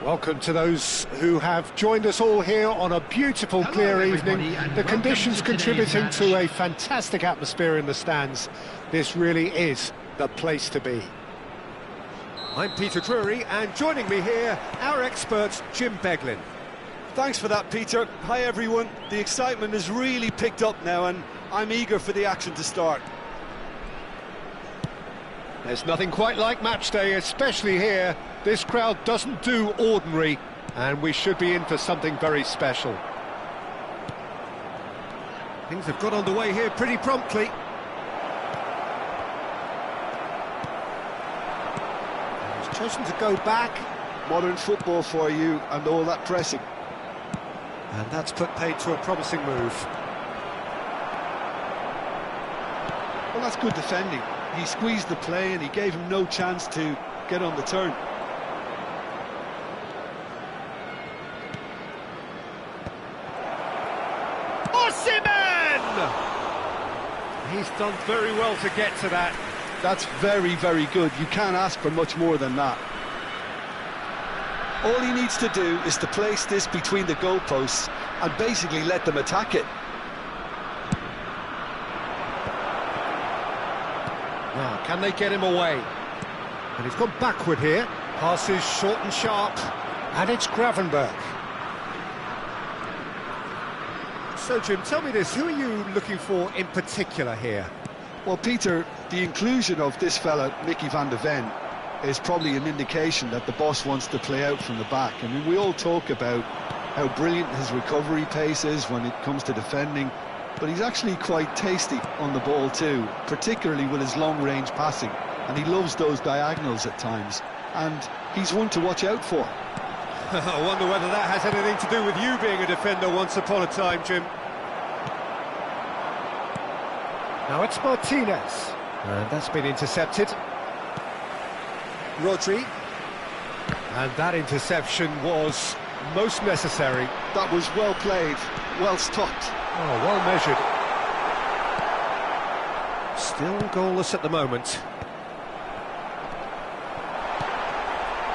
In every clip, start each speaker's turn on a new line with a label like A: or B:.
A: Welcome to those who have joined us all here on a beautiful, clear evening. The conditions contributing to a fantastic atmosphere in the stands. This really is the place to be. I'm Peter Drury, and joining me here, our expert, Jim Beglin.
B: Thanks for that, Peter. Hi, everyone. The excitement has really picked up now, and I'm eager for the action to start.
A: There's nothing quite like match day, especially here. This crowd doesn't do ordinary, and we should be in for something very special. Things have got underway here pretty promptly. He's chosen to go back.
B: Modern football for you, and all that pressing.
A: And that's put paid to a promising move.
B: Well, that's good defending. He squeezed the play and he gave him no chance to get on the turn.
A: Osimhen! He's done very well to get to that.
B: That's very, very good. You can't ask for much more than that. All he needs to do is to place this between the goalposts and basically let them attack it.
A: Now, can they get him away? And he's gone backward here. Passes short and sharp. And it's Gravenberch. So, Jim, tell me this. Who are you looking for in particular here?
B: Well, Peter, the inclusion of this fella, Mickey van de Ven, is probably an indication that the boss wants to play out from the back. I mean, we all talk about how brilliant his recovery pace is when it comes to defending, but he's actually quite tasty on the ball too, particularly with his long-range passing, and he loves those diagonals at times, and he's one to watch out for.
A: I wonder whether that has anything to do with you being a defender once upon a time, Jim. Now it's Martinez, and that's been intercepted. Rodri, and that interception was most necessary.
B: That was well played, well stopped.
A: Oh, well measured. Still goalless at the moment.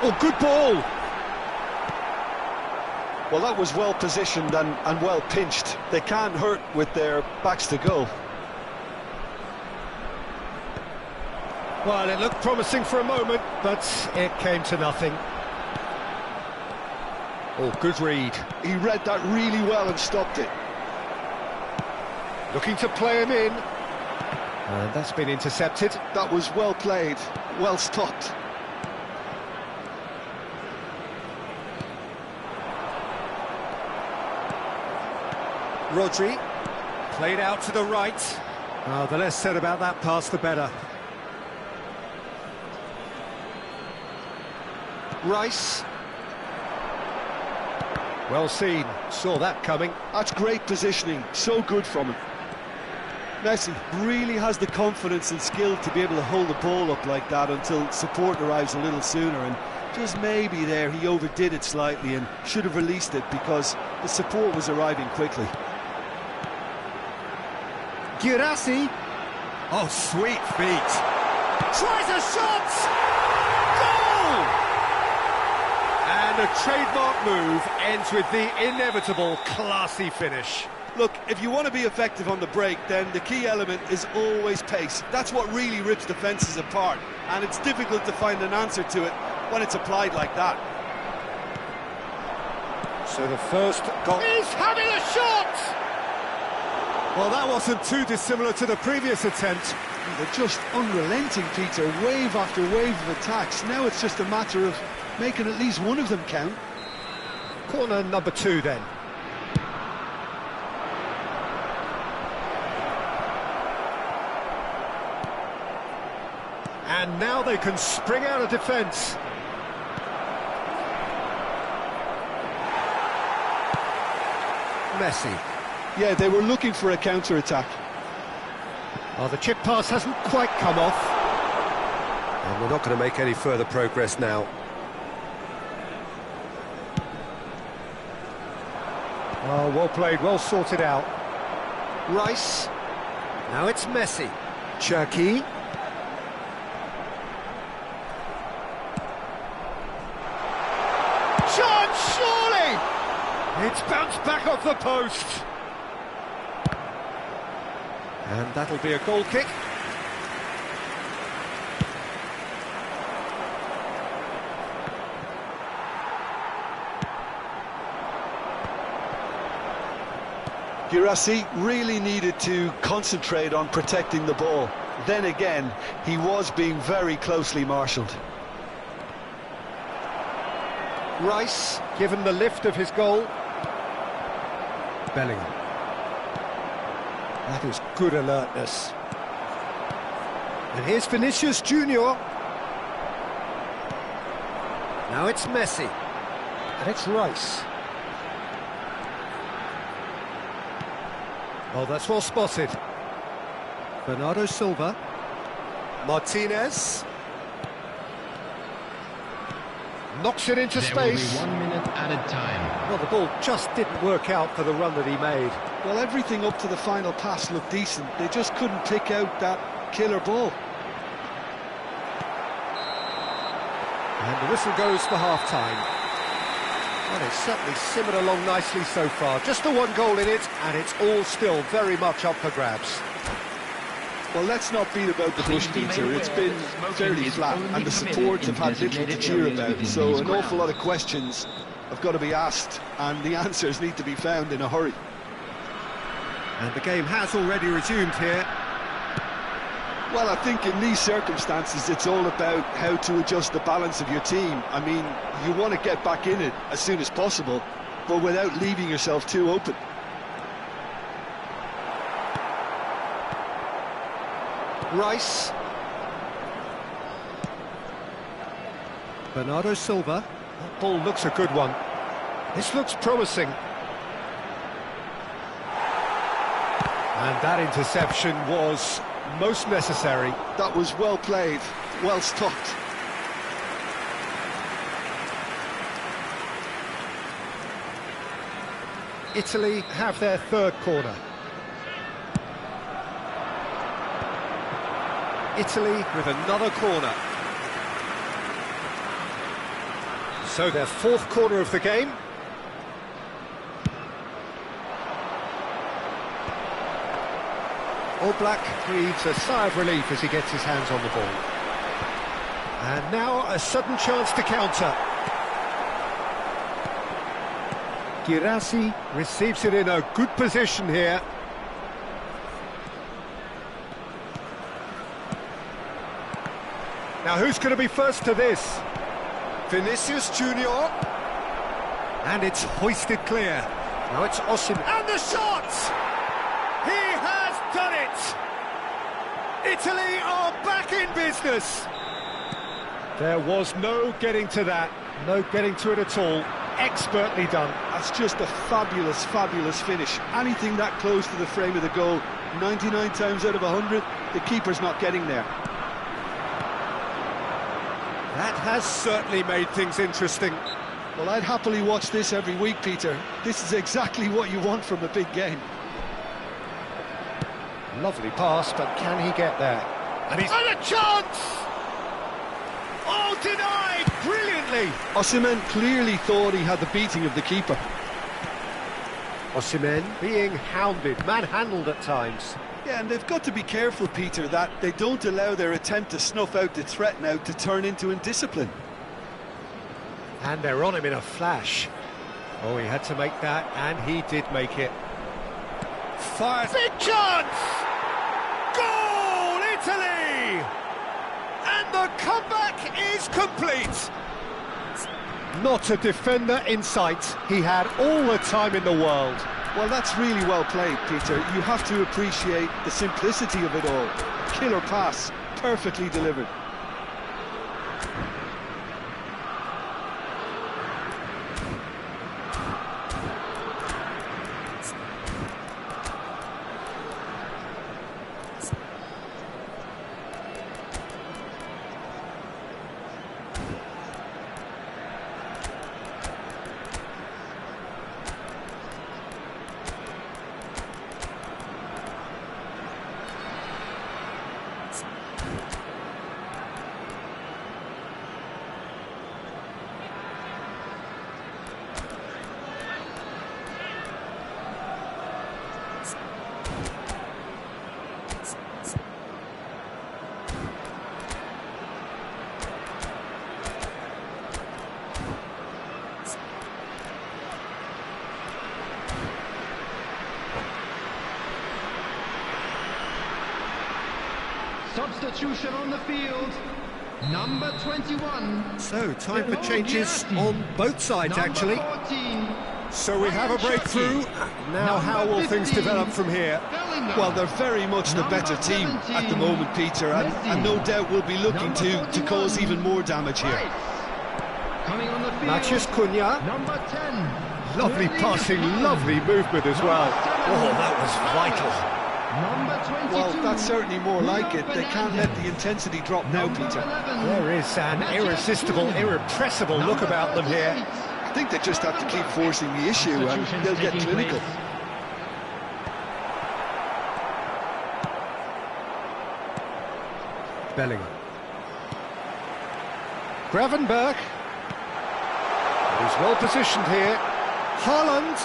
A: Oh, good ball!
B: Well, that was well positioned and well pinched. They can't hurt with their backs to goal.
A: Well, it looked promising for a moment, but it came to nothing. Oh, good read.
B: He read that really well and stopped it.
A: Looking to play him in. And that's been intercepted.
B: That was well played, well stopped.
A: Rodri, played out to the right. Oh, the less said about that pass, the better. Rice. Well seen, saw that coming.
B: That's great positioning, so good from him. Messi really has the confidence and skill to be able to hold the ball up like that until support arrives a little sooner, and just maybe there he overdid it slightly and should have released it because the support was arriving quickly.
A: Guirassy. Oh, sweet feet. Tries a shot! Goal! And a trademark move ends with the inevitable classy finish.
B: Look, if you want to be effective on the break, then the key element is always pace. That's what really rips defences apart, and it's difficult to find an answer to it when it's applied like that.
A: So the first goal... He's having a shot! Well, that wasn't too dissimilar to the previous attempt.
B: They're just unrelenting, Peter, wave after wave of attacks. Now it's just a matter of making at least one of them count.
A: Corner number 2 then. And now they can spring out of defence. Messi.
B: Yeah, they were looking for a counter-attack.
A: Oh, the chip pass hasn't quite come off. And we're not going to make any further progress now. Oh, well played, well sorted out. Rice. Now it's Messi. Cherki. It's bounced back off the post. And that'll be a goal kick.
B: Guirassy really needed to concentrate on protecting the ball. Then again, he was being very closely marshalled.
A: Rice, given the lift of his goal. Bellingham. That is good alertness. And here's Vinicius Junior. Now it's Messi. And it's Rice. Oh, that's well spotted. Bernardo Silva. Martinez. Knocks it into space.
C: There will be 1 minute added time.
A: Well, the ball just didn't work out for the run that he made.
B: Well, everything up to the final pass looked decent. They just couldn't pick out that killer ball.
A: And the whistle goes for half-time. Well, it's certainly simmered along nicely so far. Just the one goal in it, and it's all still very much up for grabs.
B: Well, let's not beat about the bush, Peter. It's been fairly flat, and the supports have had little to cheer about. So an awful lot of questions have got to be asked, and the answers need to be found in a hurry.
A: And the game has already resumed here.
B: Well, I think in these circumstances, it's all about how to adjust the balance of your team. I mean, you want to get back in it as soon as possible, but without leaving yourself too open.
A: Rice. Bernardo Silva. That ball looks a good one. This looks promising. And that interception was most necessary.
B: That was well played, well stopped.
A: Italy have their third corner. Italy with another corner. So their fourth corner of the game. Oblak breathes a sigh of relief as he gets his hands on the ball. And now a sudden chance to counter. Guirassy receives it in a good position here. Now who's going to be first to this? Vinicius Junior. And it's hoisted clear. Now it's Osimhen. And the shot! He has done it! Italy are back in business. There was no getting to that. No getting to it at all. Expertly done.
B: That's just a fabulous, fabulous finish. Anything that close to the frame of the goal, 99 times out of 100, the keeper's not getting there.
A: That has certainly made things interesting.
B: Well, I'd happily watch this every week, Peter. This is exactly what you want from a big game.
A: Lovely pass, but can he get there? And he's had a chance! Oh, denied brilliantly!
B: Osimhen clearly thought he had the beating of the keeper.
A: Osimhen being hounded, manhandled at times.
B: Yeah, and they've got to be careful, Peter, that they don't allow their attempt to snuff out the threat now to turn into indiscipline.
A: And they're on him in a flash. Oh, he had to make that, and he did make it. Fires. Big chance! Goal, Italy! And the comeback is complete. Not a defender in sight. He had all the time in the world.
B: Well, that's really well played, Peter. You have to appreciate the simplicity of it all. Killer pass, perfectly delivered.
C: Substitution on the field. Number 21.
A: So, time for changes on both sides,
C: Number
A: actually.
C: 14.
A: So we have a breakthrough. Now, how will things develop from here?
B: Well, they're very much the better team at the moment, Peter, and no doubt will be looking to cause even more damage here.
C: Coming on the field.
A: Matheus Cunha.
C: Number 10.
A: Lovely passing, lovely movement as well. Oh, that was vital.
C: Number 22.
B: Well, that's certainly more like it. They can't let the intensity drop now, Peter.
A: There is an irresistible, irrepressible look about them here.
B: I think they just have to keep forcing the issue and they'll get clinical.
A: Bellingham. Gravenberch. He's well positioned here. Haaland.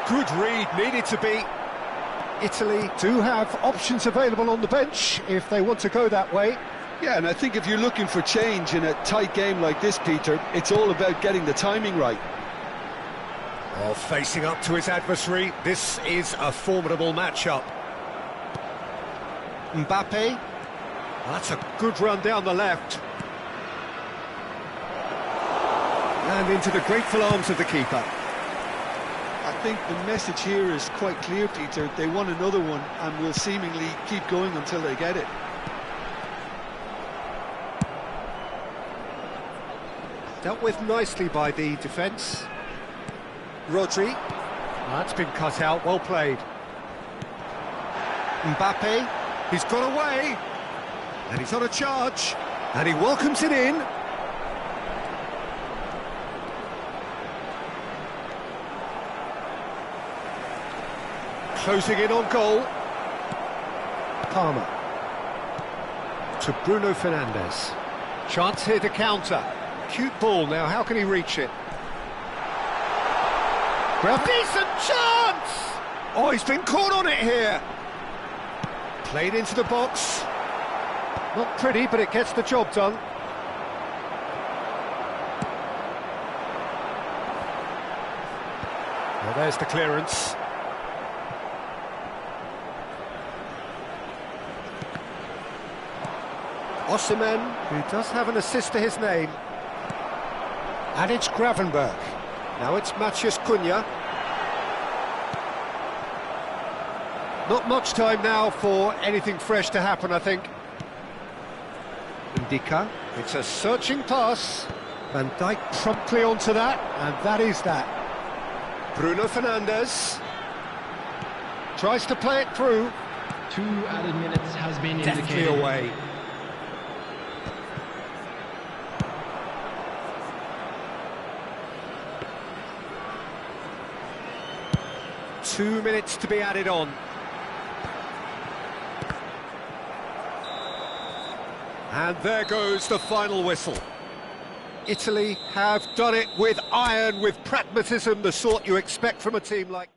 A: Good read, needed to be. Italy do have options available on the bench if they want to go that way.
B: Yeah, and I think if you're looking for change in a tight game like this, Peter, it's all about getting the timing right.
A: Well, facing up to his adversary, this is a formidable matchup. Mbappe. That's a good run down the left. And into the grateful arms of the keeper.
B: I think the message here is quite clear, Peter. They want another one and will seemingly keep going until they get it.
A: Dealt with nicely by the defence. Rodri. That's been cut out, well played. Mbappe. He's got away. And he's on a charge. And he welcomes it in. Closing in on goal. Palmer. To Bruno Fernandes. Chance here to counter. Cute ball now, how can he reach it? Decent chance! Oh, he's been caught on it here. Played into the box. Not pretty, but it gets the job done. Well, there's the clearance. Osimhen, who does have an assist to his name. And it's Gravenberch. Now it's Matheus Cunha. Not much time now for anything fresh to happen, I think. Indica. It's a searching pass. Van Dijk promptly onto that, and that is that. Bruno Fernandes. Tries to play it through.
C: 2 added minutes has been
A: Definitely
C: indicated.
A: away. Two minutes to be added on. And there goes the final whistle. Italy have done it with iron, with pragmatism, the sort you expect from a team like this.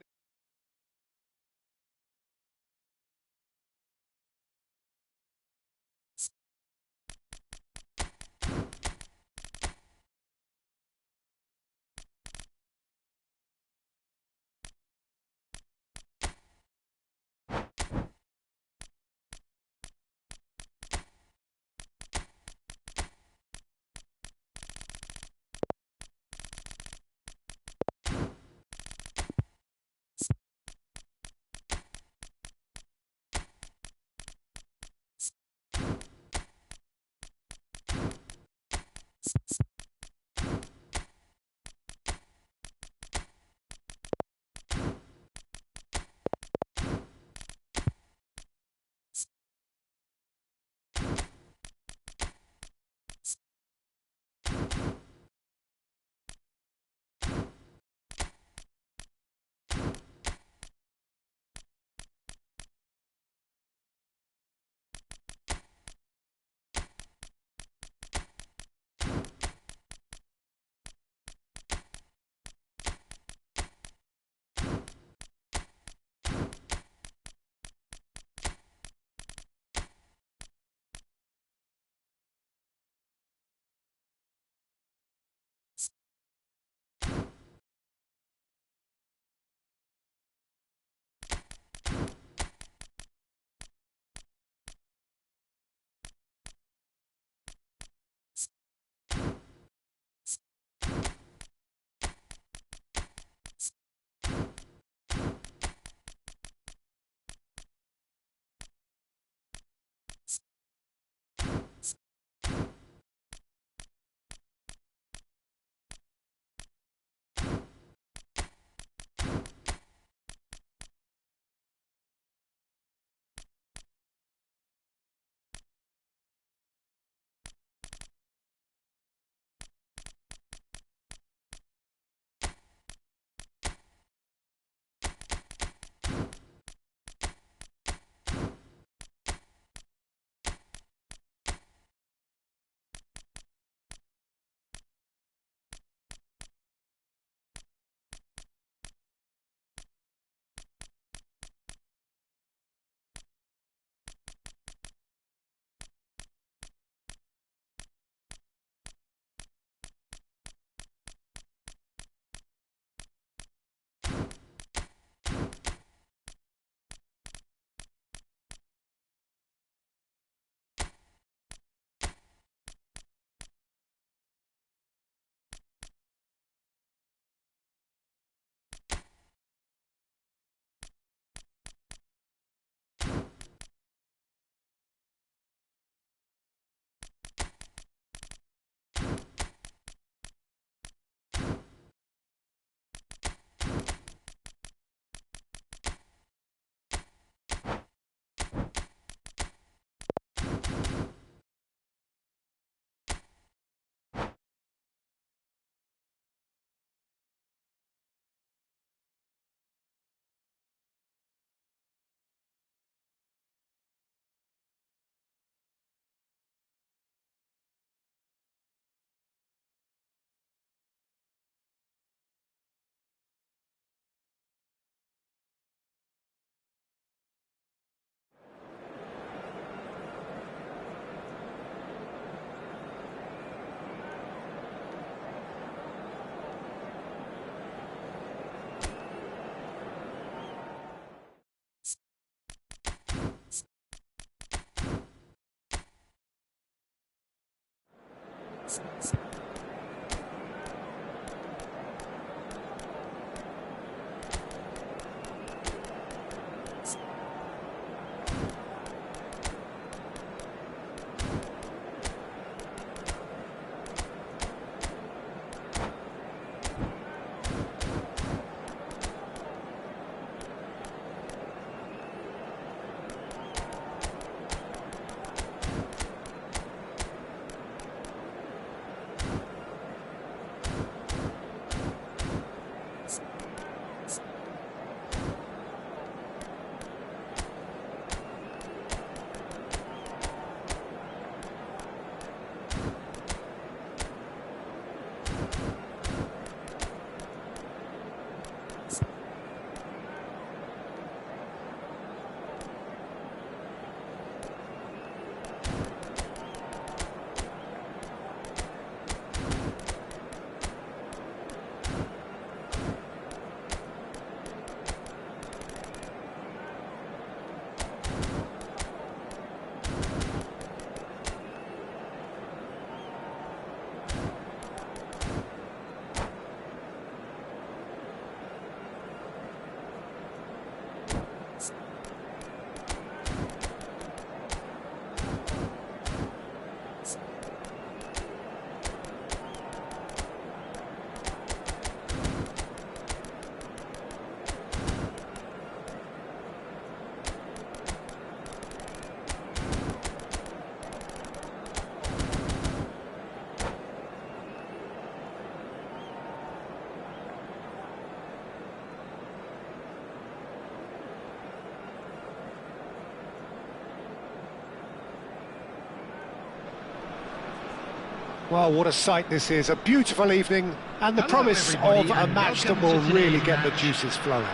A: Well, what a sight this is. A beautiful evening and the promise of a match that will really get the juices flowing.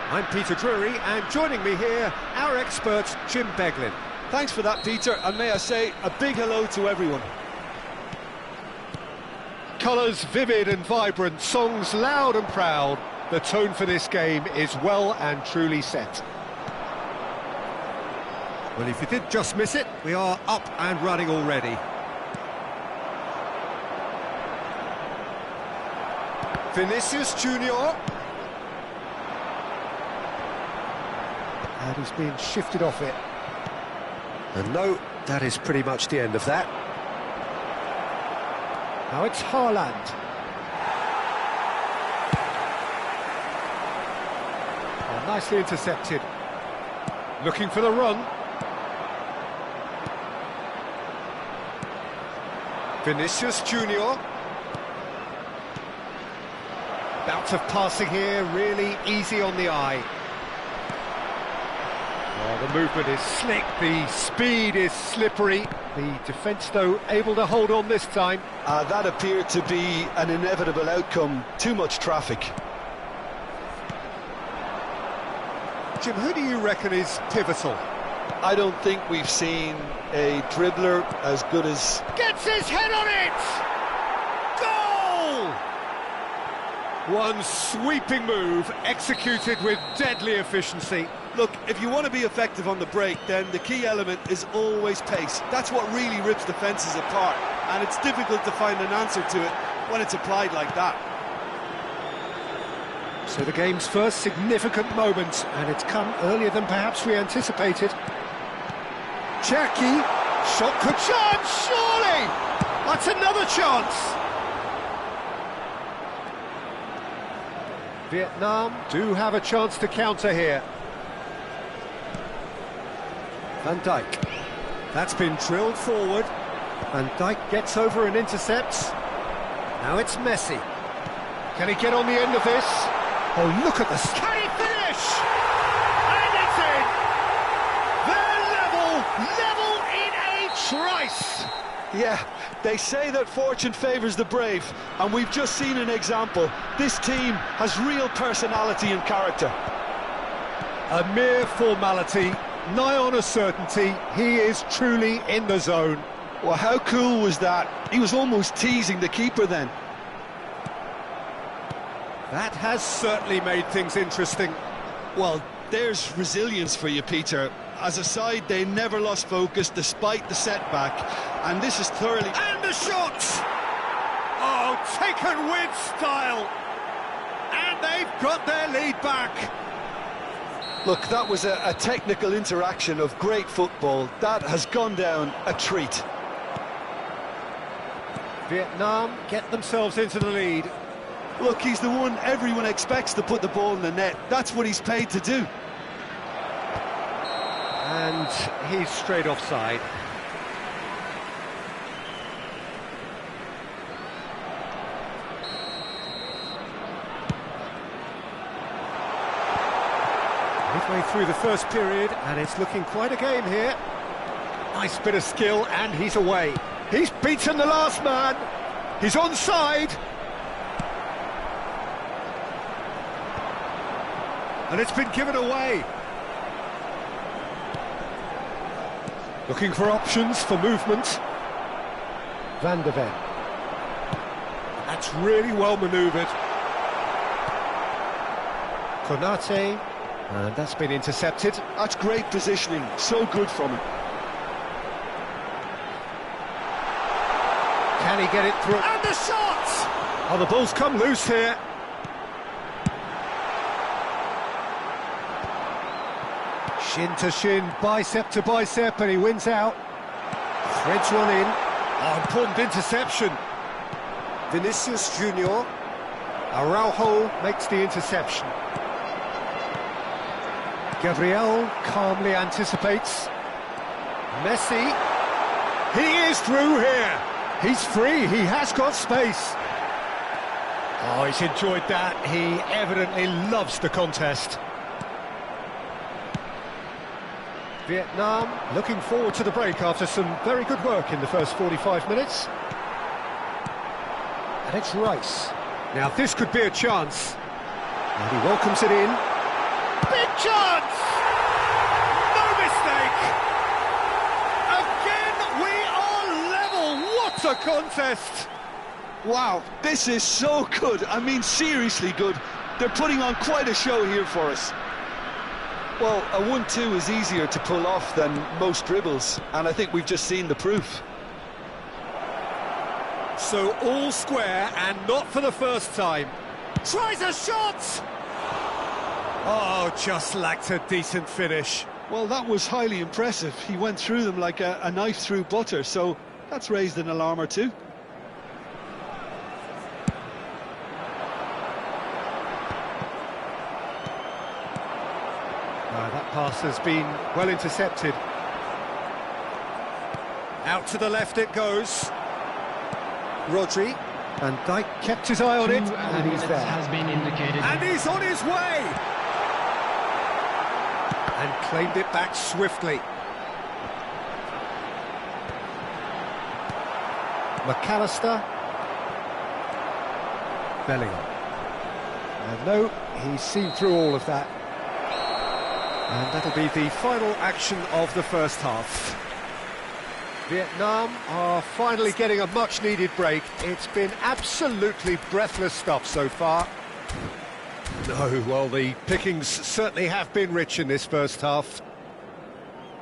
A: I'm Peter Drury, and joining me here, our expert, Jim Beglin.
B: Thanks for that, Peter, and may I say a big hello to everyone.
A: Colours vivid and vibrant, songs loud and proud. The tone for this game is well and truly set.
D: Well, if you did just miss it, we are up and running already.
A: Vinicius Junior. And he's being shifted off it.
D: And no, that is pretty much the end of that.
A: Now it's Haaland. Oh, nicely intercepted. Looking for the run. Vinicius Junior. Bout of passing here, really easy on the eye. Oh, the movement is slick, the speed is slippery. The defence, though, able to hold on this time.
B: That appeared to be an inevitable outcome. Too much traffic.
A: Jim, who do you reckon is pivotal?
B: I don't think we've seen a dribbler as good as...
A: Gets his head on it! Goal! One sweeping move, executed with deadly efficiency.
B: Look, if you want to be effective on the break, then the key element is always pace. That's what really rips defences apart, and it's difficult to find an answer to it when it's applied like that.
A: So the game's first significant moment, and it's come earlier than perhaps we anticipated. Jackie, shot could chance, surely! That's another chance! Vietnam do have a chance to counter here. Van Dijk. That's been drilled forward. Van Dijk gets over and intercepts. Now it's Messi. Can he get on the end of this? Oh, look at this. Can he finish? And it's in! They're level in a trice!
B: Yeah, they say that fortune favours the brave, and we've just seen an example. This team has real personality and character.
A: A mere formality, nigh on a certainty. He is truly in the zone.
B: Well, how cool was that? He was almost teasing the keeper then.
A: That has certainly made things interesting.
B: Well, there's resilience for you, Peter. as a side, they never lost focus despite the setback, and this is thoroughly...
D: And the shot! Oh, taken with style! And they've got their lead back.
B: Look, that was a technical interaction of great football. That has gone down a treat.
D: Vietnam get themselves into the lead.
B: Look, he's the one everyone expects to put the ball in the net. That's what he's paid to do.
D: And he's straight offside. Midway through the first period, and it's looking quite a game here. Nice bit of skill, and he's away. He's beaten the last man. He's onside. And it's been given away. Looking for options for movement. Van de Ven. That's really well manoeuvred. Konate. And that's been intercepted.
B: That's great positioning. So good from him.
D: Can he get it through? And the shot! Oh, the ball's come loose here. Shin to shin, bicep to bicep, and he wins out. Threads one in. Oh, important interception. Vinicius Junior. Araujo makes the interception. Gabriel calmly anticipates. Messi. He is through here. He's free, he has got space. Oh, he's enjoyed that. He evidently loves the contest. Vietnam looking forward to the break after some very good work in the first 45 minutes. And it's Rice. Now this could be a chance. And he welcomes it in. Big chance! No mistake! Again, we are level. What a contest!
B: Wow, this is so good. I mean, seriously good. They're putting on quite a show here for us. Well, a 1-2 is easier to pull off than most dribbles, and I think we've just seen the proof.
D: So all square, and not for the first time. Tries a shot! Oh, just lacked a decent finish.
B: Well, that was highly impressive. He went through them like a knife through butter, so that's raised an alarm or two.
D: That pass has been well intercepted. Out to the left it goes. Rodri. Van Dijk kept his eye on it, and he's there.
C: Has been indicated.
D: And he's on his way! And claimed it back swiftly. McAllister. Bellingham. And no, he's seen through all of that. And that'll be the final action of the first half. Vietnam are finally getting a much-needed break. It's been absolutely breathless stuff so far. No, well, the pickings certainly have been rich in this first half.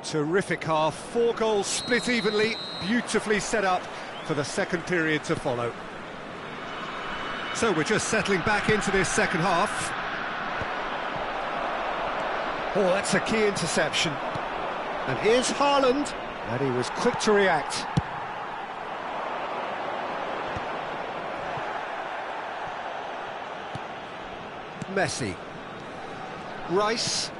D: Terrific half, 4 goals split evenly, beautifully set up for the second period to follow. So we're just settling back into this second half. Oh, that's a key interception. And here's Haaland, and he was quick to react. Messi. Rice.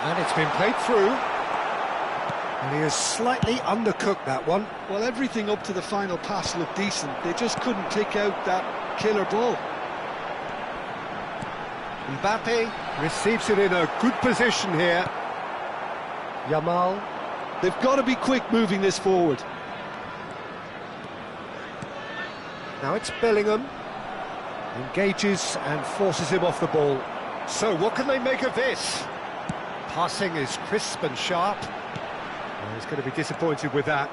D: And it's been played through. And he has slightly undercooked that one.
B: Well, everything up to the final pass looked decent. They just couldn't pick out that killer ball.
D: Mbappe receives it in a good position here. Yamal.
B: They've got to be quick moving this forward.
D: Now it's Bellingham. Engages and forces him off the ball. So what can they make of this? Passing is crisp and sharp. Well, he's going to be disappointed with that.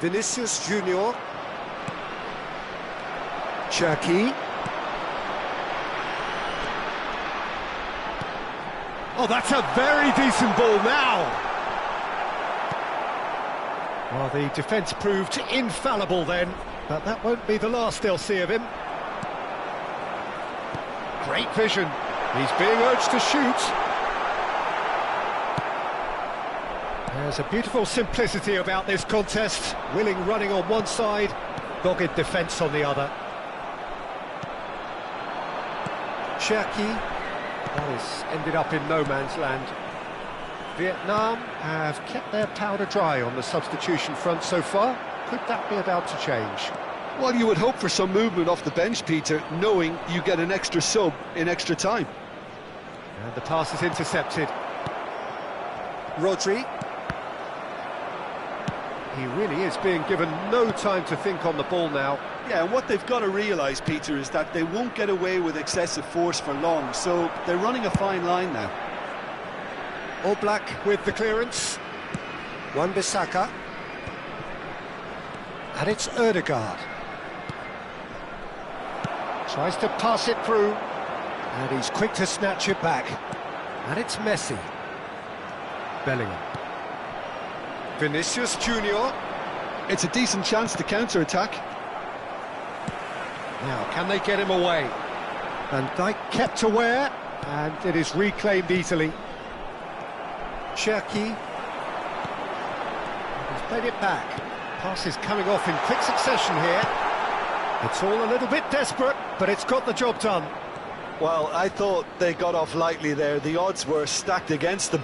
D: Vinicius Junior. Cherki. Oh, that's a very decent ball now. Well, the defence proved infallible then, but that won't be the last they'll see of him. Great vision. He's being urged to shoot. There's a beautiful simplicity about this contest. Willing running on one side, dogged defence on the other. Cherki. That has ended up in no man's land. Vietnam have kept their powder dry on the substitution front so far. Could that be about to change?
B: Well, you would hope for some movement off the bench, Peter, knowing you get an extra sub in extra time.
D: And the pass is intercepted. Rodri. He really is being given no time to think on the ball now.
E: Yeah, and what they've got to realise, Peter, is that they won't get away with excessive force for long, so they're running a fine line now.
D: Oblak with the clearance. Wan-Bissaka. And it's Ødegaard. Tries to pass it through. And he's quick to snatch it back. And it's Messi. Bellingham. Vinicius Junior.
B: It's a decent chance to counter-attack.
D: Now, can they get him away? Van Dijk kept aware, and it is reclaimed easily. Cherki. He's played it back. Pass is coming off in quick succession here. It's all a little bit desperate, but it's got the job done.
E: Well, I thought they got off lightly there. The odds were stacked against them.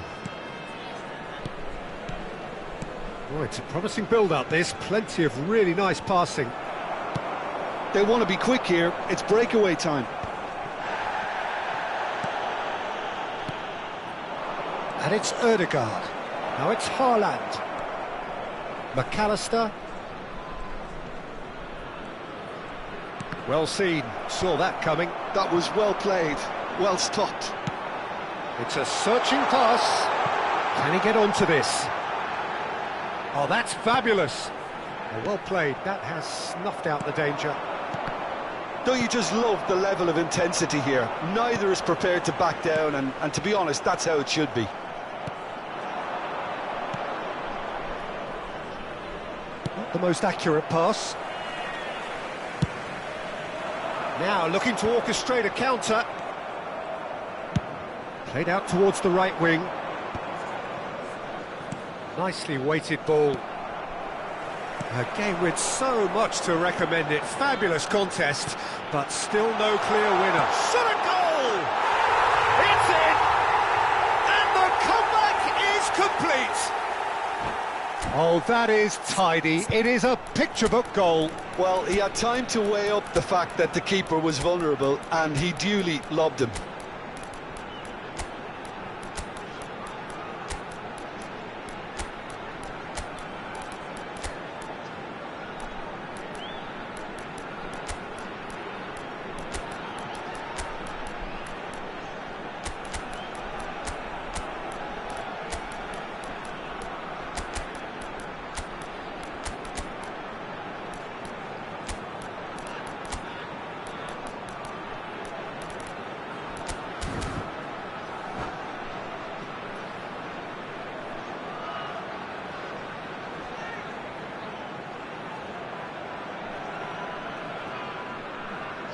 D: Oh, it's a promising build-up, this. Plenty of really nice passing.
B: They want to be quick here. It's breakaway time.
D: And it's Ødegaard. Now it's Haaland. McAllister. Well seen. Saw that coming.
B: That was well played. Well stopped.
D: It's a searching pass. Can he get onto this? Oh, that's fabulous. Oh, well played. That has snuffed out the danger.
E: Don't you just love the level of intensity here? Neither is prepared to back down, and to be honest, that's how it should be.
D: Not the most accurate pass. Now looking to orchestrate a counter. Played out towards the right wing. Nicely weighted ball. A game with so much to recommend it. Fabulous contest, but still no clear winner. Shot a goal! It's in! And the comeback is complete! Oh, that is tidy. It is a picture-book goal.
E: Well, he had time to weigh up the fact that the keeper was vulnerable, and he duly lobbed him.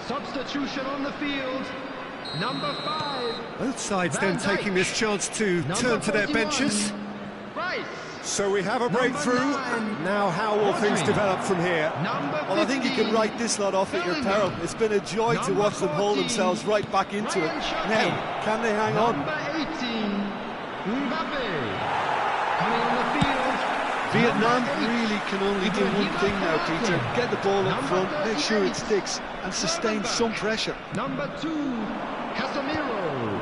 C: Substitution on the field, number 5.
D: Both sides then taking this chance to turn to their benches.
C: Rice.
D: So we have a breakthrough. Now how will things develop from here?
E: Well, I think you can write this lot off at your peril. It's been a joy to watch them hold themselves right back into it. Now, can they hang on?
C: Number 18, Mbappe. Coming on the field.
B: Vietnam really can only do one thing now, Peter. Get the ball up front, make sure it sticks, and sustain some pressure.
C: Number 2, Casemiro.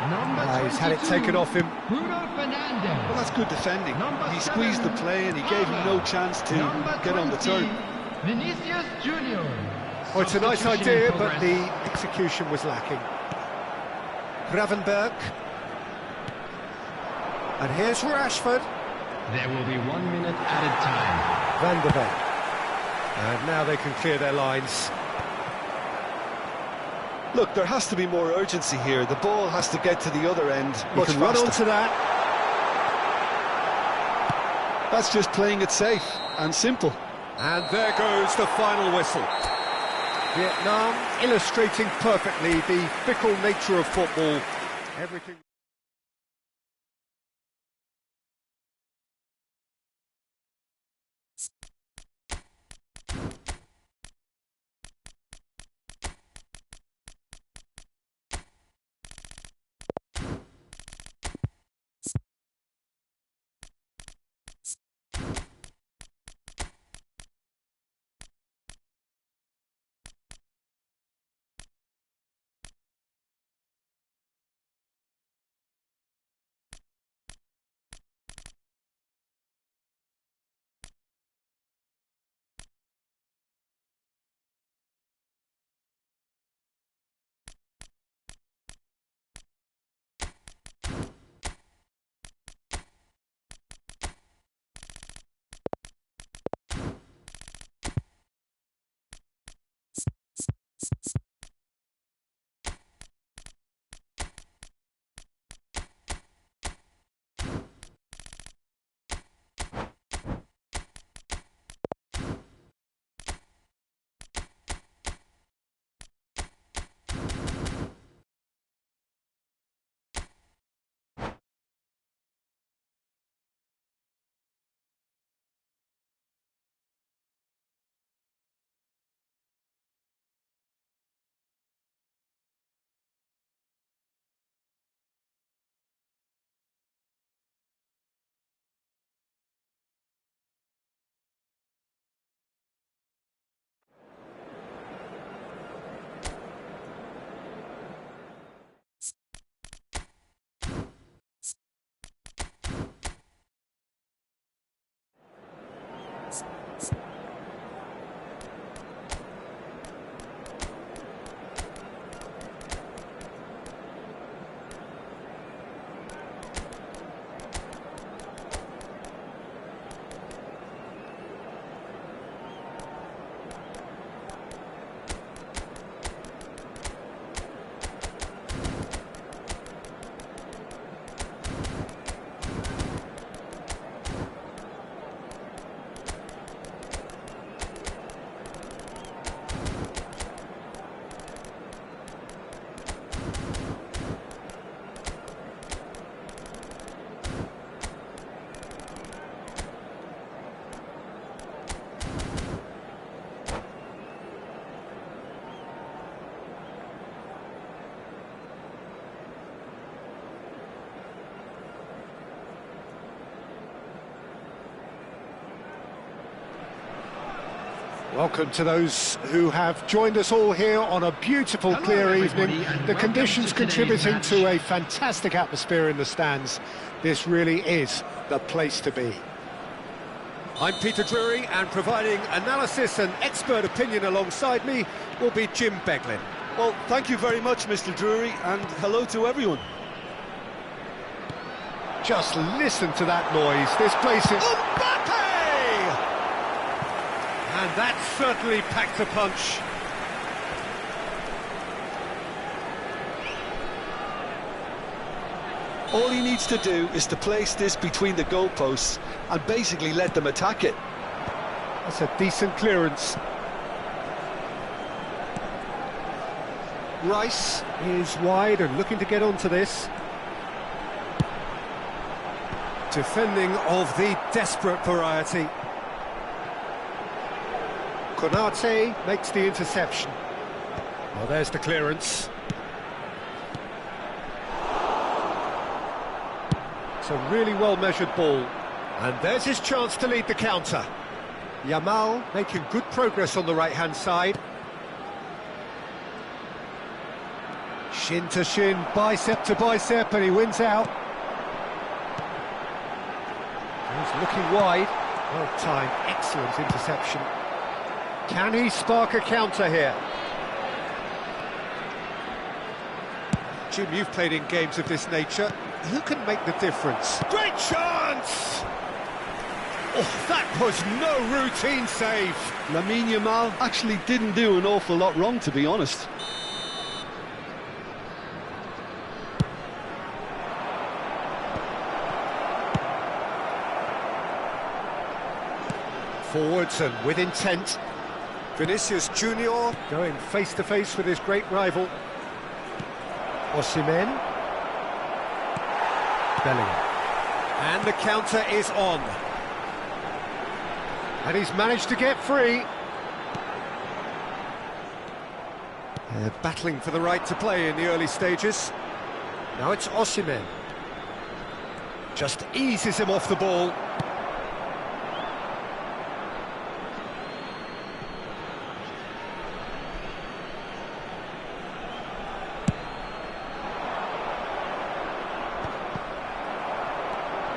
C: Number
D: He's had it
C: 22,
D: taken off him.
C: Bruno Fernandes.
B: Well, that's good defending.
C: Number
B: He squeezed the
C: 7,
B: play and he gave him no chance to
C: Number
B: get on the
C: 20,
B: turn.
C: Vinicius Junior.
D: Oh, it's a nice
C: Substitution in
D: idea, but
C: progress.
D: the execution was lacking. Gravenberg. And here's Rashford.
C: There will be 1 minute added time.
D: Van de Beek. And now they can clear their lines.
B: Look, there has to be more urgency here. The ball has to get to the other end
D: You
B: much
D: can run
B: faster.
D: onto that.
B: That's just playing it safe and simple.
D: And there goes the final whistle. Vietnam illustrating perfectly the fickle nature of football. Everything.
A: Welcome to those who have joined us all here on a beautiful, clear evening. The conditions contributing to a fantastic atmosphere in the stands. This really is the place to be.
D: I'm Peter Drury, and providing analysis and expert opinion alongside me will be Jim Beglin.
E: Well, thank you very much, Mr. Drury, and hello to everyone.
A: Just listen to that noise. This place is...
D: Mbappe! And that certainly packed a punch.
B: All he needs to do is to place this between the goalposts and basically let them attack it.
A: That's a decent clearance.
D: Rice is wide and looking to get onto this. Defending of the desperate variety. Konate makes the interception. Well, there's the clearance. It's a really well-measured ball. And there's his chance to lead the counter. Yamal making good progress on the right-hand side. Shin to shin, bicep to bicep, and he wins out. He's looking wide. Well timed, excellent interception. Can he spark a counter here? Jim, you've played in games of this nature. Who can make the difference? Great chance! Oh, that was no routine save.
B: Lamine Yamal actually didn't do an awful lot wrong, to be honest.
D: Forwards and with intent. Vinicius Junior going face-to-face with his great rival. Osimhen. Bellingham. And the counter is on. And he's managed to get free. They're battling for the right to play in the early stages. Now it's Osimhen. Just eases him off the ball.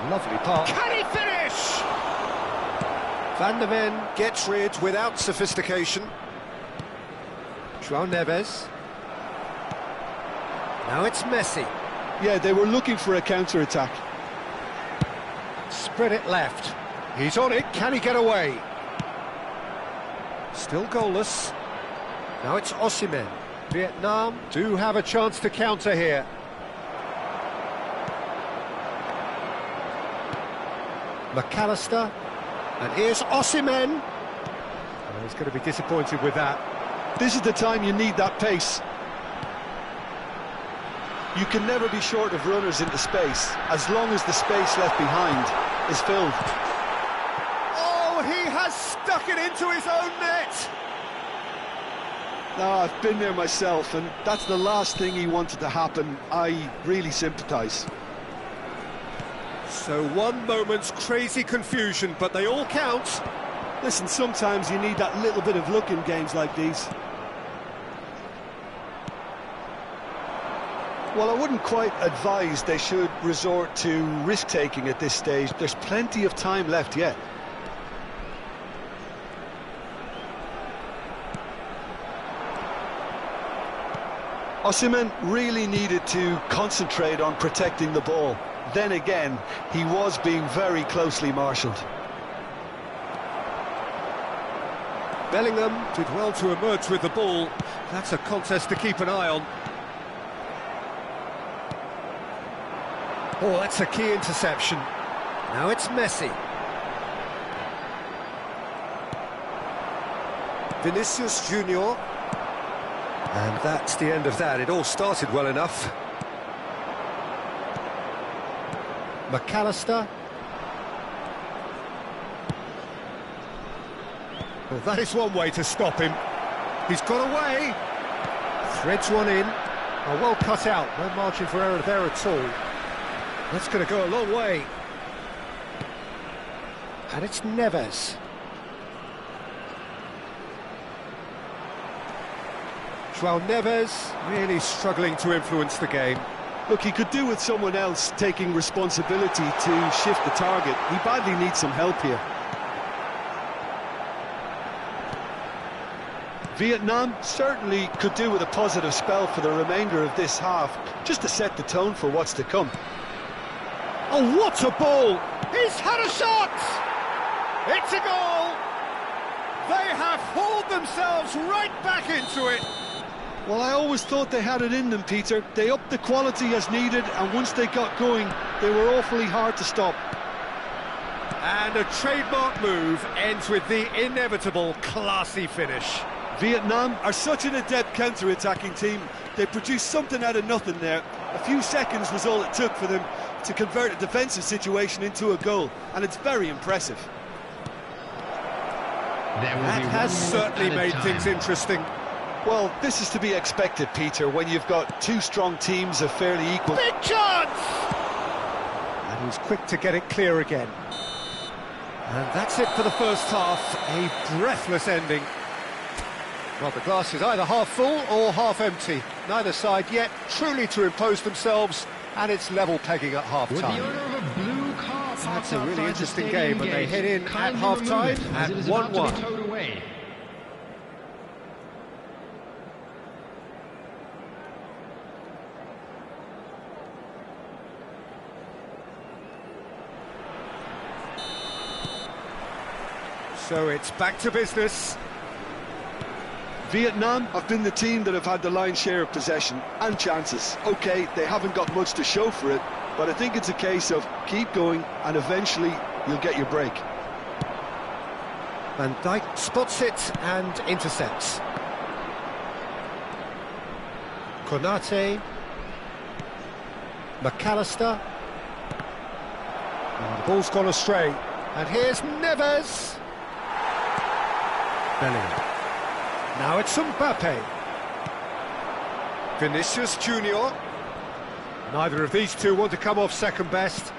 D: Lovely pass. Can he finish? Van de Ven gets rid without sophistication. João Neves. Now it's Messi.
B: Yeah, they were looking for a counter-attack.
D: Spread it left. He's on it. Can he get away? Still goalless. Now it's Osimhen. Vietnam do have a chance to counter here. McAllister, and here's Osimhen. Oh, he's going to be disappointed with that.
B: This is the time you need that pace. You can never be short of runners into space, as long as the space left behind is filled.
D: Oh, he has stuck it into his own net!
B: No, I've been there myself, and that's the last thing he wanted to happen. I really sympathise.
D: So one moment's crazy confusion, but they all count.
E: Listen, sometimes you need that little bit of luck in games like these.
B: Well, I wouldn't quite advise they should resort to risk-taking at this stage. There's plenty of time left yet. Osimhen really needed to concentrate on protecting the ball. Then again, he was being very closely marshalled.
D: Bellingham did well to emerge with the ball. That's a contest to keep an eye on. Oh, that's a key interception. Now it's Messi. Vinicius Junior. And that's the end of that. It all started well enough. McAllister. Well, that is one way to stop him. He's got away. Threads one in. Oh, well cut out. No margin for error there at all. That's going to go a long way. And it's Neves. João Neves really struggling to influence the game.
E: Look, he could do with someone else taking responsibility to shift the target. He badly needs some help here.
B: Vietnam certainly could do with a positive spell for the remainder of this half, just to set the tone for what's to come.
D: Oh, what a ball! He's had a shot! It's a goal! They have hauled themselves right back into it.
B: Well, I always thought they had it in them, Peter. They upped the quality as needed, and once they got going, they were awfully hard to stop.
D: And a trademark move ends with the inevitable classy finish.
E: Vietnam are such an adept counter-attacking team. They produced something out of nothing there. A few seconds was all it took for them to convert a defensive situation into a goal, and it's very impressive.
D: That has certainly made things interesting.
B: Well, this is to be expected, Peter, when you've got two strong teams of fairly equal...
D: Big chance! And he's quick to get it clear again. And that's it for the first half, a breathless ending. Well, the glass is either half full or half empty. Neither side yet truly to impose themselves, and it's level pegging at half-time. That's a really interesting game, and they head in at half-time at 1-1. So it's back to business.
B: Vietnam have been the team that have had the lion's share of possession and chances. OK, they haven't got much to show for it, but I think it's a case of keep going and eventually you'll get your break.
D: Van Dijk spots it and intercepts. Konate. McAllister. Oh, the ball's gone astray. And here's Neves. Bellingham. Now it's Mbappe. Vinicius Junior. Neither of these two want to come off second best.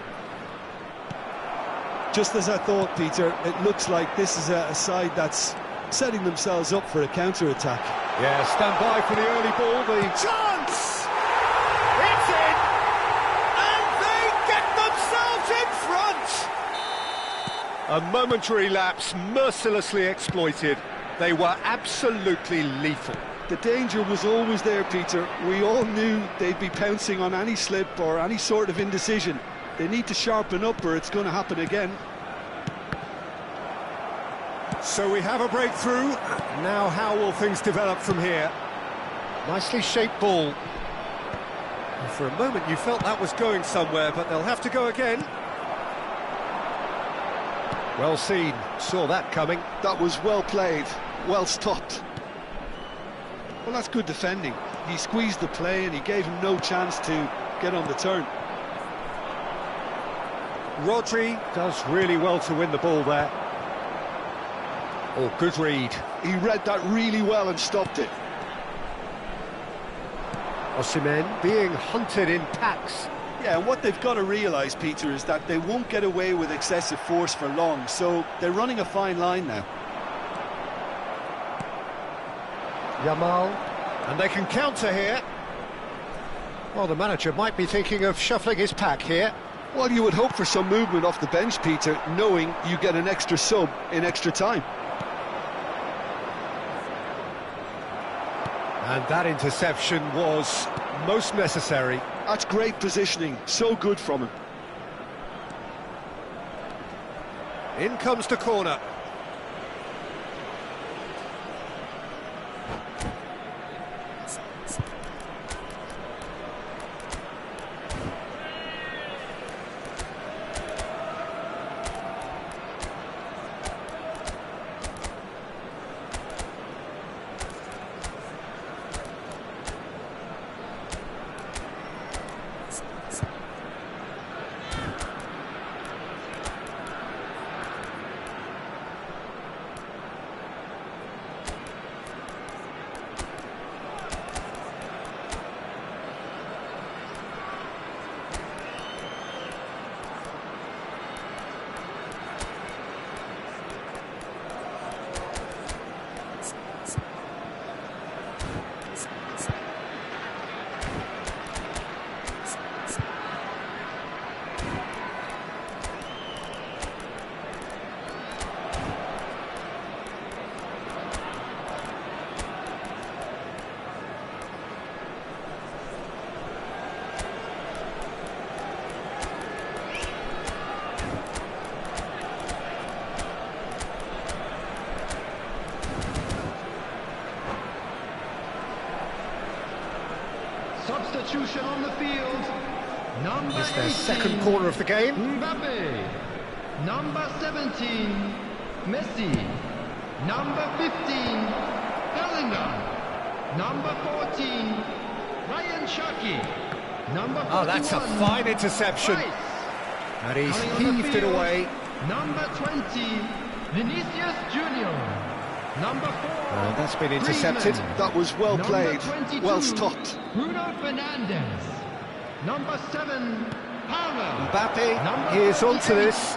E: Just as I thought, Peter, it looks like this is a side that's setting themselves up for a counter-attack.
D: Yeah, stand by for the early ball, the chance! It's in! And they get themselves in front! A momentary lapse, mercilessly exploited. They were absolutely lethal.
E: The danger was always there, Peter. We all knew they'd be pouncing on any slip or any sort of indecision. They need to sharpen up or it's going to happen again.
D: So we have a breakthrough. Now how will things develop from here? Nicely shaped ball. And for a moment you felt that was going somewhere, but they'll have to go again. Well seen, saw that coming.
B: That was well played, well stopped. Well, that's good defending. He squeezed the play and he gave him no chance to get on the turn.
D: Rodri does really well to win the ball there. Oh, good read.
B: He read that really well and stopped it.
D: Osimhen being hunted in packs.
E: Yeah, and what they've got to realise, Peter, is that they won't get away with excessive force for long, so they're running a fine line now.
D: Yamal, and they can counter here. Well, the manager might be thinking of shuffling his pack here.
B: Well, you would hope for some movement off the bench, Peter, knowing you get an extra sub in extra time.
D: And that interception was most necessary.
B: That's great positioning, so good from him.
D: In comes the corner.
C: Substitution on the field. Number
D: It's their
C: 18,
D: second corner of the game.
C: Mbappe. Number 17, Messi. Number 15, Bellingham. Number 14, Ryan Shaki. Number 41,
D: Oh, that's a fine interception.
C: Rice.
D: And he's
C: Coming on the
D: heaved it
C: field,
D: away.
C: Number 20, Vinicius Junior. Number 4,
D: That's been intercepted.
C: Griezmann.
B: That was well
C: Number
B: played,
C: 22,
B: well stopped.
C: Bruno Fernandes. Number 7, Palmer.
D: Mbappe
C: Number
D: is onto
C: 48,
D: this.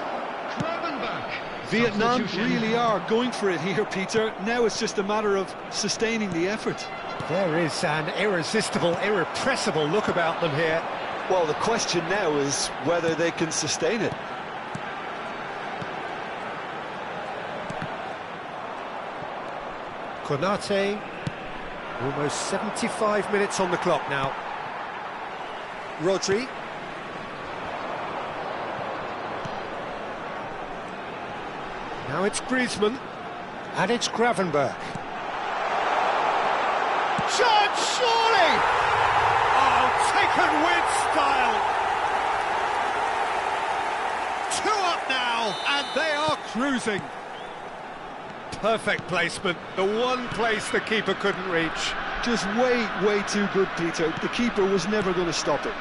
C: Gravenberch.
B: Vietnam
C: Substitution.
B: really are going for it here, Peter. Now it's just a matter of sustaining the effort.
D: There is an irresistible, irrepressible look about them here.
B: Well, the question now is whether they can sustain it.
D: Konate, almost 75 minutes on the clock now. Rodri. Now it's Griezmann, and it's Gravenberch. Shot, surely! Oh, taken with style! 2 up now, and they are cruising.
A: Perfect placement, the one place the keeper couldn't reach.
B: Just way too good, Peter. The keeper was never going to stop it.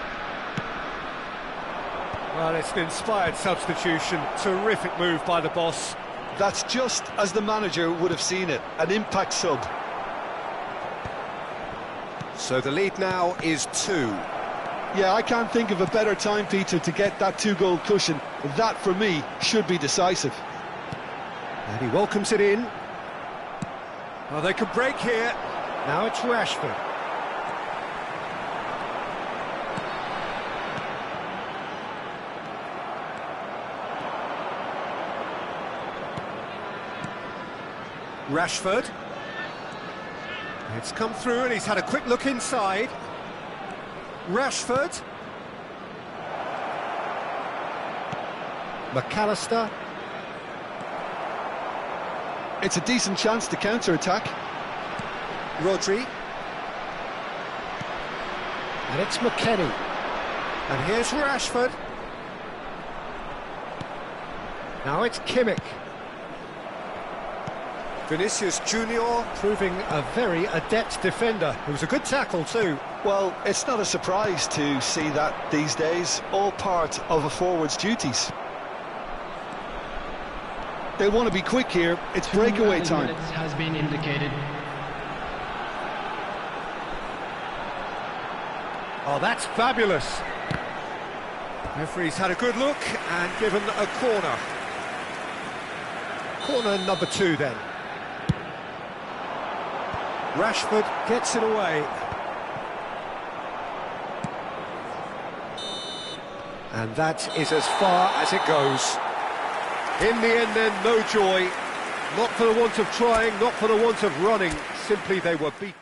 A: Well, it's an inspired substitution. Terrific move by the boss.
B: That's just as the manager would have seen it, an impact sub.
D: So the lead now is 2.
B: Yeah, I can't think of a better time, Peter, to get that 2-goal cushion. That, for me, should be decisive.
D: And he welcomes it in. Well, they could break here. Now it's Rashford. Rashford. It's come through and he's had a quick look inside. Rashford.
A: McAllister.
B: It's a decent chance to counter-attack.
D: Rodri.
A: And it's McKennie.
D: And here's Rashford.
A: Now it's Kimmich.
D: Vinicius Junior
A: Proving a very adept defender. It was a good tackle too.
B: Well, it's not a surprise to see that these days, all part of a forward's duties. They want to be quick here, it's breakaway time.
C: 2 minutes has been indicated.
A: Oh, that's fabulous.
D: Referee's had a good look and given a corner.
A: Corner number 2 then.
D: Rashford gets it away.
A: And that is as far as it goes. In the end then, no joy. Not for the want of trying, not for the want of running. Simply they were beaten.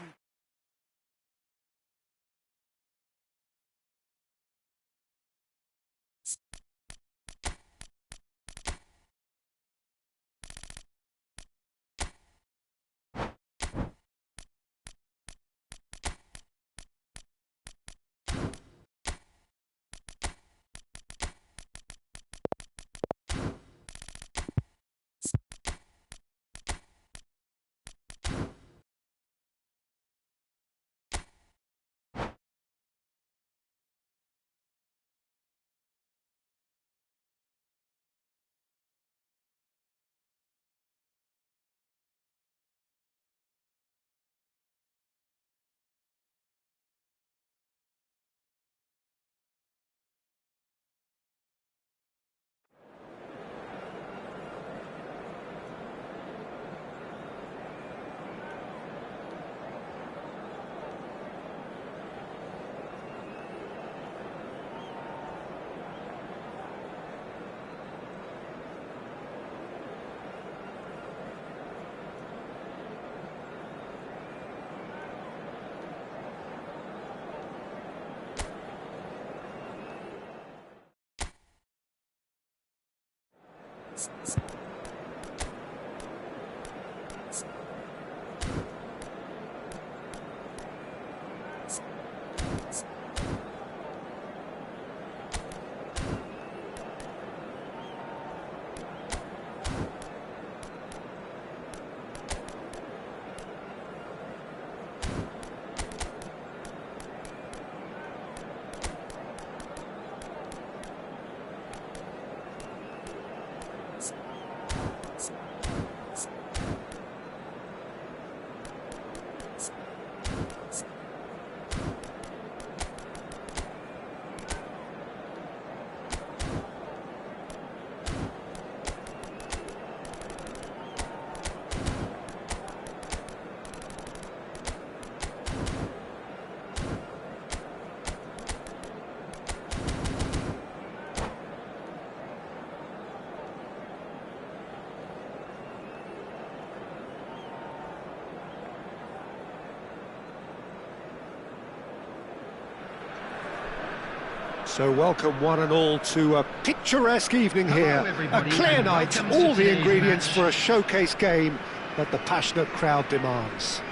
A: So welcome one and all to a picturesque evening here, a clear night, all the ingredients for a showcase game that the passionate crowd demands.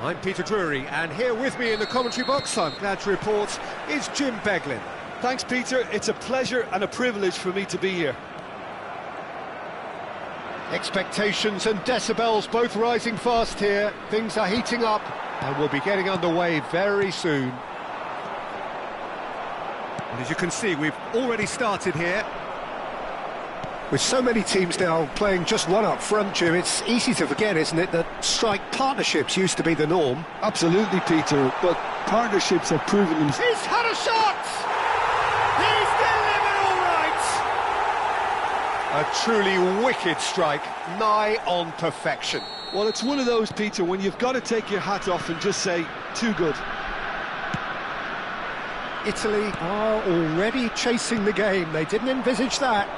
D: I'm Peter Drury, and here with me in the commentary box, I'm glad to report, is Jim Beglin.
E: Thanks, Peter. It's a pleasure and a privilege for me to be here.
A: Expectations and decibels both rising fast here. Things are heating up and we'll be getting underway very soon.
D: And as you can see, we've already started here.
A: With so many teams now playing just one up front, Jim, it's easy to forget, isn't it, that strike partnerships used to be the norm.
B: Absolutely, Peter, but partnerships have proven themselves.
A: He's had a shot! He's delivered all right! A truly wicked strike, nigh on perfection.
B: Well, it's one of those, Peter, when you've got to take your hat off and just say, too good.
A: Italy are already chasing the game. They didn't envisage that.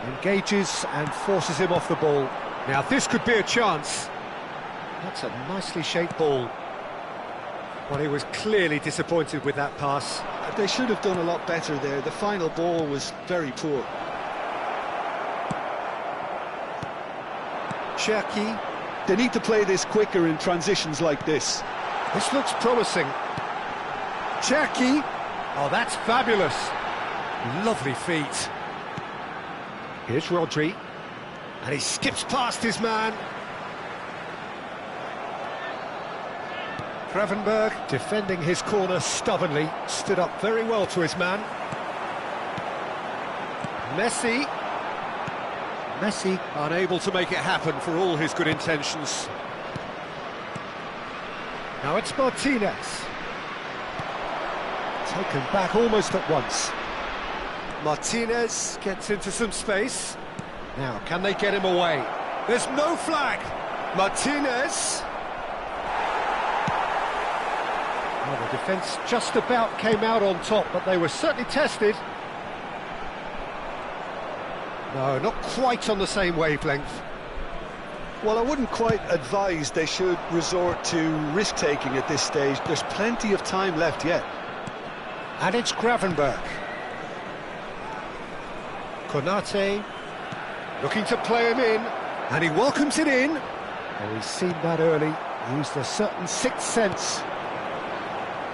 A: Engages and forces him off the ball. Now this could be a chance. That's a nicely shaped ball. Well, he was clearly disappointed with that pass.
B: They should have done a lot better there. The final ball was very poor.
A: Cherki.
B: They need to play this quicker in transitions like this.
A: This looks promising. Cherki. Oh, that's fabulous. Lovely feet. Here's Rodri. And he skips past his man. Gravenberg, defending his corner stubbornly, stood up very well to his man. Messi. Messi
D: Unable to make it happen for all his good intentions.
A: Now it's Martinez. Taken back almost at once.
D: Martinez gets into some space.
A: Now, can they get him away?
D: There's no flag. Martinez.
A: Well, the defence just about came out on top, but they were certainly tested. No, not quite on the same wavelength.
B: Well, I wouldn't quite advise they should resort to risk-taking at this stage. There's plenty of time left yet.
A: And it's Gravenberg. Konate looking to play him in, and he welcomes it in. Well, he's seen that early, used a certain sixth sense.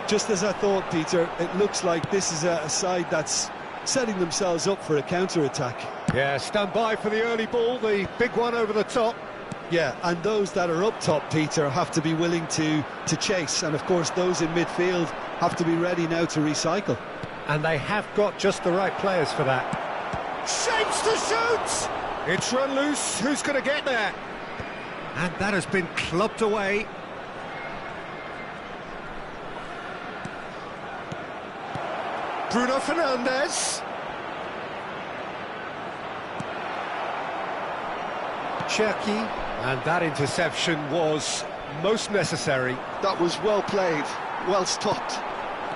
E: Just as I thought, Peter, it looks like this is a side that's setting themselves up for a counter-attack.
A: Yeah, stand by for the early ball, the big one over the top.
E: Yeah, and those that are up top, Peter, have to be willing to chase, and of course those in midfield have to be ready now to recycle.
A: And they have got just the right players for that.
D: Shapes to shoot!
A: It's run loose, who's going to get there?
D: And that has been clubbed away.
A: Bruno Fernandes. Cherki. And that interception was most necessary.
B: That was well played, well stopped.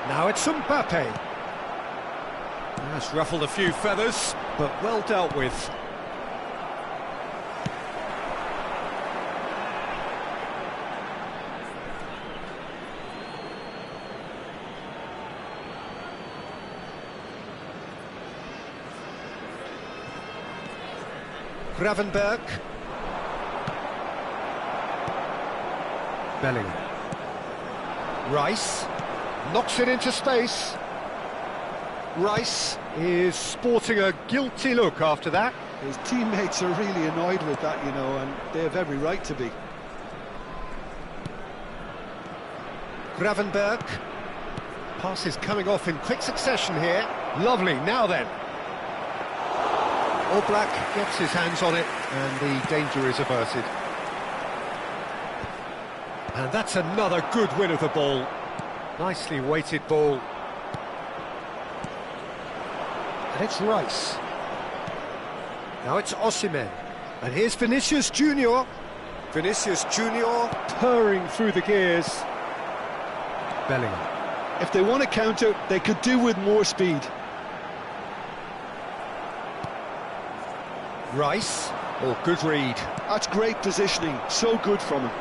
A: Now it's Mbappe.
D: That's ruffled a few feathers, but well dealt with.
A: Gravenberg. Bellingham. Rice knocks it into space. Rice is sporting a guilty look after that.
B: His teammates are really annoyed with that, you know, and they have every right to be.
A: Gravenberg. Pass is coming off in quick succession here. Lovely, now then. Oblak gets his hands on it, and the danger is averted. And that's another good win of the ball. Nicely weighted ball. And it's Rice. Now it's Osimhen. And here's Vinicius Junior. Vinicius Junior purring through the gears. Bellingham.
B: If they want to counter, they could do with more speed.
A: Rice. Oh, good read.
B: That's great positioning, so good from him.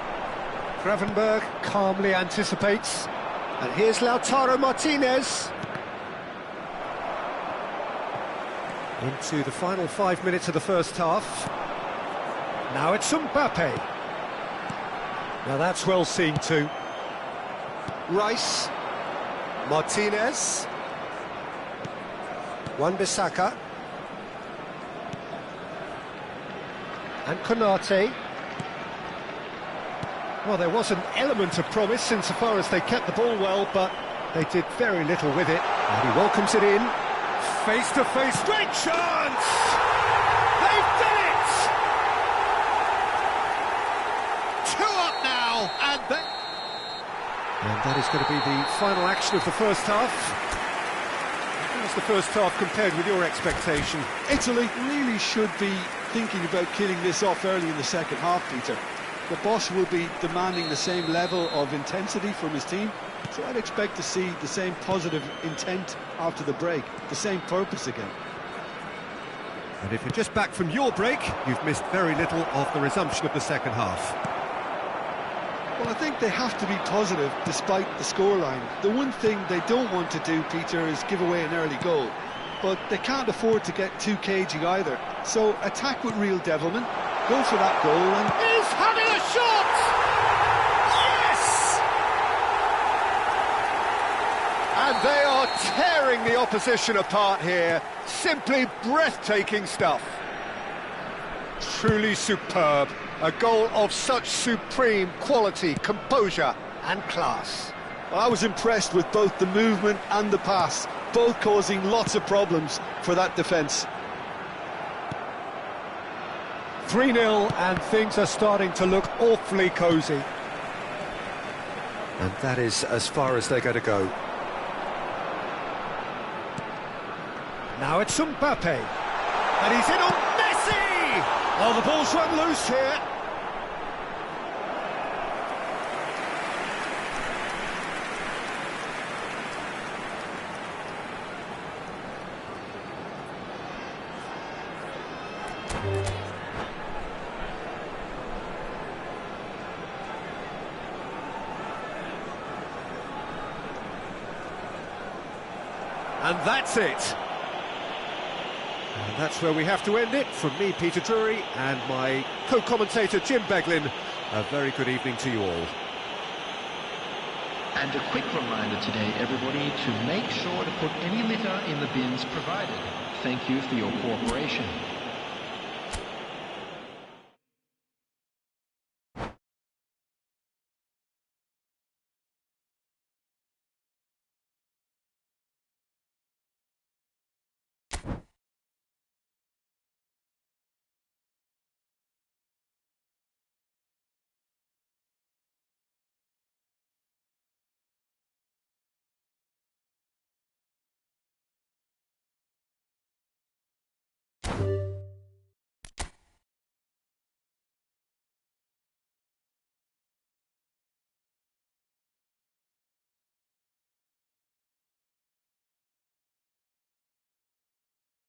A: Gravenberg calmly anticipates. And here's Lautaro Martinez. Into the final 5 minutes of the first half. Now it's Mbappe. Now that's well seen too. Rice. Martinez. Wan-Bissaka.
D: And Konate. Well, there was an element of promise insofar as they kept the ball well, but they did very little with it. And he welcomes it in. Face-to-face, great chance! They've done it!
A: 2 up now, and
D: that is going to be the final action of the first half. How's the first half compared with your expectation?
B: Italy really should be thinking about killing this off early in the second half, Peter. The boss will be demanding the same level of intensity from his team, so I'd expect to see the same positive intent after the break, the same purpose again.
D: And if you're just back from your break, you've missed very little of the resumption of the second half.
B: Well, I think they have to be positive despite the scoreline. The one thing they don't want to do, Peter, is give away an early goal. But they can't afford to get too cagey either. So attack with real devilment, go for that goal and...
A: he's having a shot! Yes! And they are tearing the opposition apart here. Simply breathtaking stuff. Truly superb. A goal of such supreme quality, composure and class.
B: Well, I was impressed with both the movement and the pass, both causing lots of problems for that defence.
A: 3-0 and things are starting to look awfully cosy.
D: And that is as far as they're going to go.
A: Now it's Mbappe. And he's in on Messi!
E: Oh, the ball's run loose here.
A: And that's it.
D: And that's where we have to end it. From me, Peter Drury, and my co-commentator, Jim Beglin, a very good evening to you all.
C: And a quick reminder today, everybody, to make sure to put any litter in the bins provided. Thank you for your cooperation.